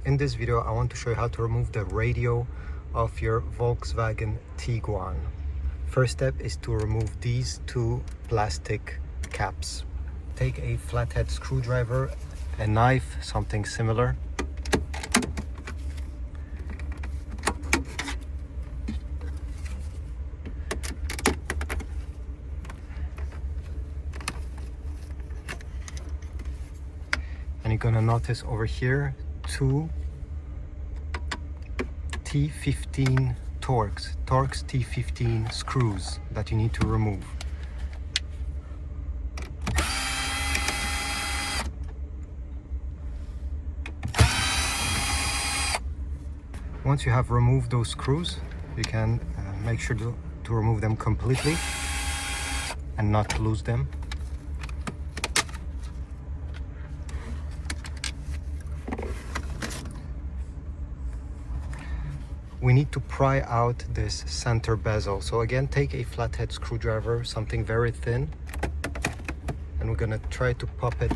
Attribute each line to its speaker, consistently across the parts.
Speaker 1: In this video, I want to show you how to remove the radio of your Volkswagen Tiguan. First step is to remove these two plastic caps. Take a flathead screwdriver, a knife, something similar. And you're gonna notice over here two T15 Torx T15 screws that you need to remove. Once you have removed those screws, you can make sure to remove them completely and not lose them. We need to pry out this center bezel. So again, take a flathead screwdriver, something very thin, and we're gonna try to pop it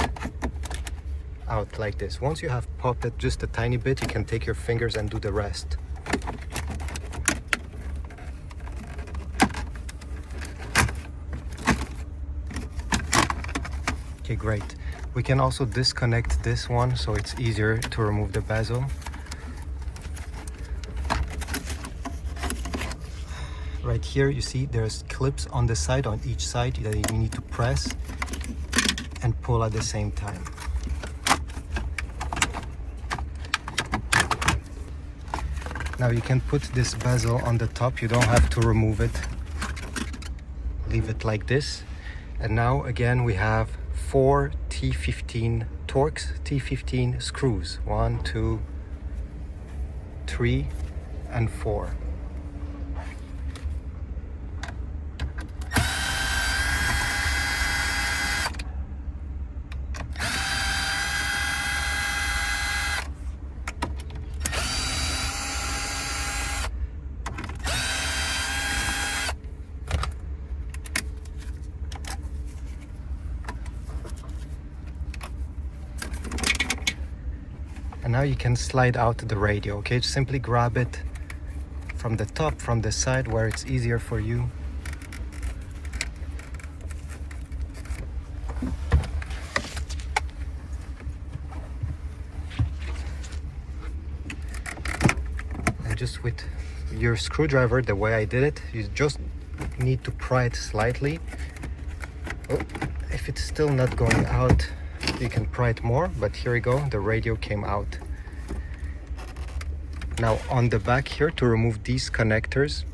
Speaker 1: out like this. Once you have popped it just a tiny bit, you can take your fingers and do the rest. Okay, great. We can also disconnect this one so it's easier to remove the bezel. Right here, you see there's clips on the side, on each side, that you need to press and pull at the same time. Now you can put this bezel on the top, you don't have to remove it. Leave it like this. And now again we have four T15 Torx T15 screws. 1, 2, 3, and 4. And now you can slide out the radio, okay? Just simply grab it from the top, from the side, where it's easier for you. And just with your screwdriver, the way I did it, you just need to pry it slightly. Oh, if it's still not going out, you can pry it more, but here we go, the radio came out. Now on the back here, to remove these connectors.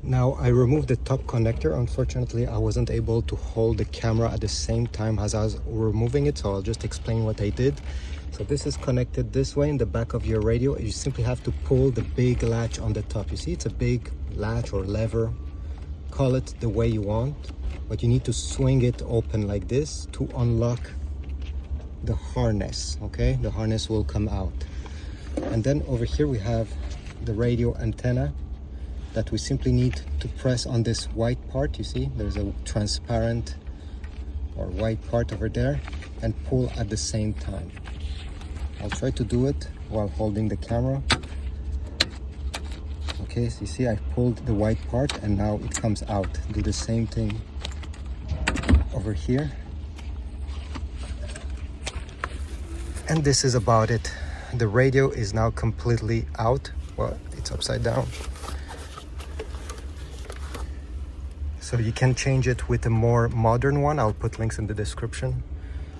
Speaker 1: Now I removed the top connector. Unfortunately, I wasn't able to hold the camera at the same time as I was removing it, so I'll just explain what I did. So this is connected this way in the back of your radio. You simply have to pull the big latch on the top. You see, it's a big latch or lever. Call it the way you want, but you need to swing it open like this to unlock the harness, okay? The harness will come out. And then over here we have the radio antenna that we simply need to press on this white part. You see, there's a transparent or white part over there, and pull at the same time. I'll try to do it while holding the camera. Okay, so you see I pulled the white part and now it comes out. Do the same thing over here. And this is about it. The radio is now completely out. Well, it's upside down. So you can change it with a more modern one. I'll put links in the description.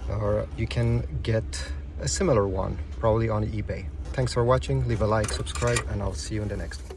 Speaker 1: Or you can get a similar one, probably on eBay. Thanks for watching. Leave a like, subscribe, and I'll see you in the next one.